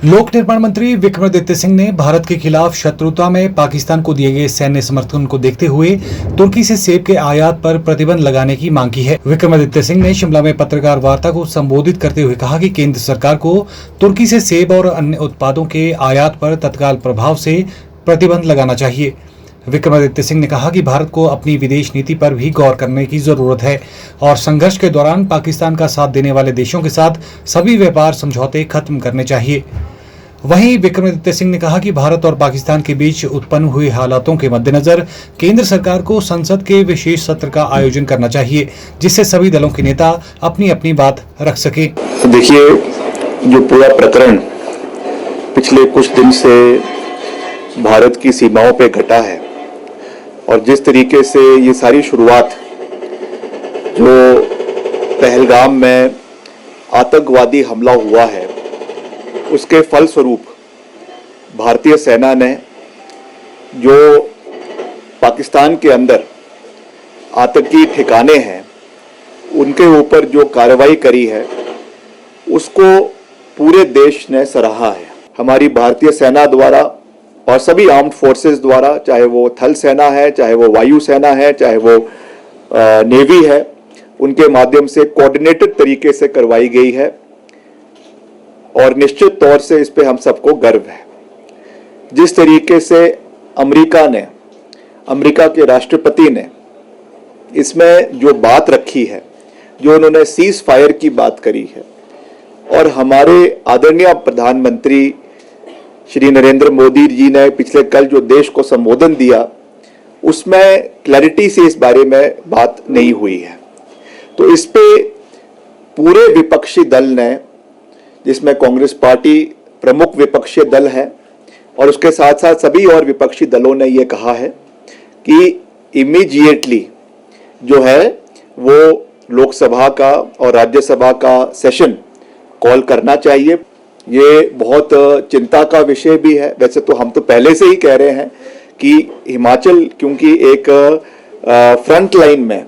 लोक निर्माण मंत्री विक्रमादित्य सिंह ने भारत के खिलाफ शत्रुता में पाकिस्तान को दिए गए सैन्य समर्थन को देखते हुए तुर्की से सेब के आयात पर प्रतिबंध लगाने की मांग की है। विक्रमादित्य सिंह ने शिमला में पत्रकार वार्ता को संबोधित करते हुए कहा कि केंद्र सरकार को तुर्की से सेब और अन्य उत्पादों के आयात पर तत्काल प्रभाव से प्रतिबंध लगाना चाहिए। विक्रमादित्य सिंह ने कहा कि भारत को अपनी विदेश नीति पर भी गौर करने की जरूरत है और संघर्ष के दौरान पाकिस्तान का साथ देने वाले देशों के साथ सभी व्यापार समझौते खत्म करने चाहिए। वहीं विक्रमादित्य सिंह ने कहा कि भारत और पाकिस्तान के बीच उत्पन्न हुए हालातों के मद्देनजर केंद्र सरकार को संसद के विशेष सत्र का आयोजन करना चाहिए, जिससे सभी दलों के नेता अपनी अपनी बात रख सके। देखिए, जो पूरा प्रकरण पिछले कुछ दिन से भारत की सीमाओं पे घटा है और जिस तरीके से ये सारी शुरुआत जो पहलगाम में आतंकवादी हमला हुआ है उसके फलस्वरूप भारतीय सेना ने जो पाकिस्तान के अंदर आतंकी ठिकाने हैं उनके ऊपर जो कार्रवाई करी है उसको पूरे देश ने सराहा है। हमारी भारतीय सेना द्वारा और सभी आर्म्ड फोर्सेस द्वारा, चाहे वो थल सेना है, चाहे वो वायु सेना है, चाहे वो नेवी है, उनके माध्यम से कोऑर्डिनेटेड तरीके से करवाई गई है और निश्चित तौर से इस पे हम सबको गर्व है। जिस तरीके से अमेरिका के राष्ट्रपति ने इसमें जो बात रखी है, जो उन्होंने सीज फायर की बात करी है और हमारे आदरणीय प्रधानमंत्री श्री नरेंद्र मोदी जी ने पिछले कल जो देश को संबोधन दिया उसमें क्लैरिटी से इस बारे में बात नहीं हुई है। तो इस पे पूरे विपक्षी दल ने, जिसमें कांग्रेस पार्टी प्रमुख विपक्षी दल है और उसके साथ साथ सभी और विपक्षी दलों ने ये कहा है कि इमीडिएटली जो है वो लोकसभा का और राज्यसभा का सेशन कॉल करना चाहिए। ये बहुत चिंता का विषय भी है। वैसे तो हम तो पहले से ही कह रहे हैं कि हिमाचल, क्योंकि एक फ्रंट लाइन में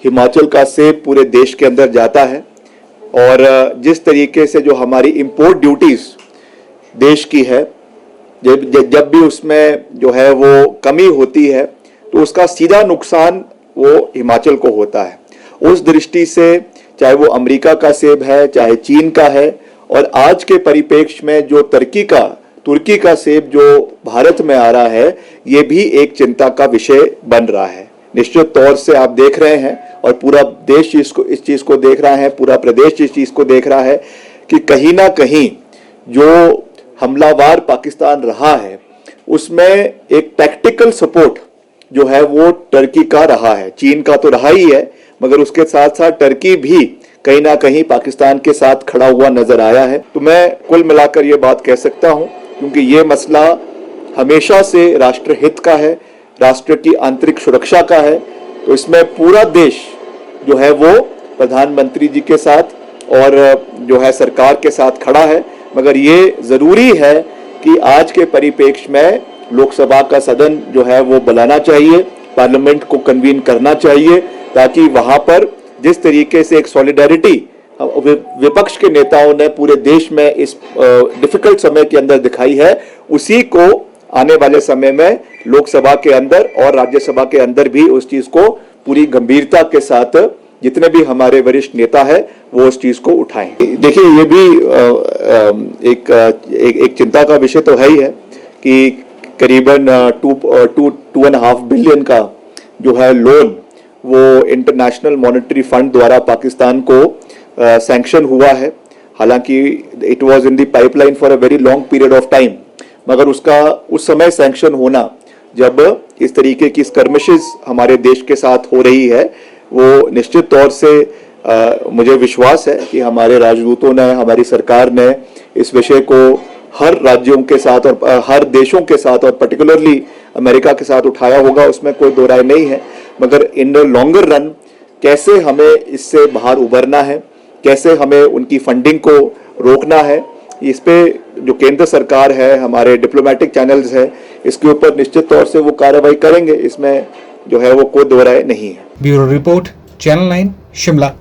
हिमाचल का सेब पूरे देश के अंदर जाता है और जिस तरीके से जो हमारी इंपोर्ट ड्यूटीज देश की है, जब भी उसमें जो है वो कमी होती है तो उसका सीधा नुकसान वो हिमाचल को होता है। उस दृष्टि से चाहे वो अमेरिका का सेब है, चाहे चीन का है, और आज के परिप्रेक्ष्य में जो तुर्की का सेब जो भारत में आ रहा है, ये भी एक चिंता का विषय बन रहा है। निश्चित तौर से आप देख रहे हैं और पूरा देश इस चीज को देख रहा है, पूरा प्रदेश इस चीज को देख रहा है कि कहीं ना कहीं जो हमलावर पाकिस्तान रहा है उसमें एक टैक्टिकल सपोर्ट जो है वो टर्की का रहा है। चीन का तो रहा ही है, मगर उसके साथ साथ टर्की भी कहीं ना कहीं पाकिस्तान के साथ खड़ा हुआ नजर आया है। तो मैं कुल मिलाकर ये बात कह सकता हूं, क्योंकि ये मसला हमेशा से राष्ट्र हित का है, राष्ट्र की आंतरिक सुरक्षा का है, तो इसमें पूरा देश जो है वो प्रधानमंत्री जी के साथ और जो है सरकार के साथ खड़ा है। मगर ये जरूरी है कि आज के परिप्रेक्ष्य में लोकसभा का सदन जो है वो बुलाना चाहिए, पार्लियामेंट को कन्वीन करना चाहिए, ताकि वहां पर जिस तरीके से एक सॉलिडारिटी विपक्ष के नेताओं ने पूरे देश में इस डिफिकल्ट समय के अंदर दिखाई है, उसी को आने वाले समय में लोकसभा के अंदर और राज्यसभा के अंदर भी उस चीज को पूरी गंभीरता के साथ जितने भी हमारे वरिष्ठ नेता है वो उस चीज को उठाएं। देखिए, ये भी एक चिंता का विषय तो है ही है कि करीबन 2.5 बिलियन का जो है लोन वो इंटरनेशनल मॉनेटरी फंड द्वारा पाकिस्तान को सैंक्शन हुआ है। हालांकि it was in the pipeline for a very long period of time, मगर उसका उस समय सैंक्शन होना, जब इस तरीके की स्कर्मिशेस हमारे देश के साथ हो रही है, वो निश्चित तौर से मुझे विश्वास है कि हमारे राजदूतों ने, हमारी सरकार ने इस विषय को हर राज्यों के साथ और हर देशों के साथ और पर्टिकुलरली अमेरिका के साथ उठाया होगा, उसमें कोई दो राय नहीं है। मगर इन द लॉन्गर रन कैसे हमें इससे बाहर उभरना है, कैसे हमें उनकी फंडिंग को रोकना है, इस पे जो केंद्र सरकार है, हमारे डिप्लोमेटिक चैनल्स है, इसके ऊपर निश्चित तौर से वो कार्रवाई करेंगे। इसमें जो है वो कोई दो राय नहीं है। Bureau report, channel 9, Shimla.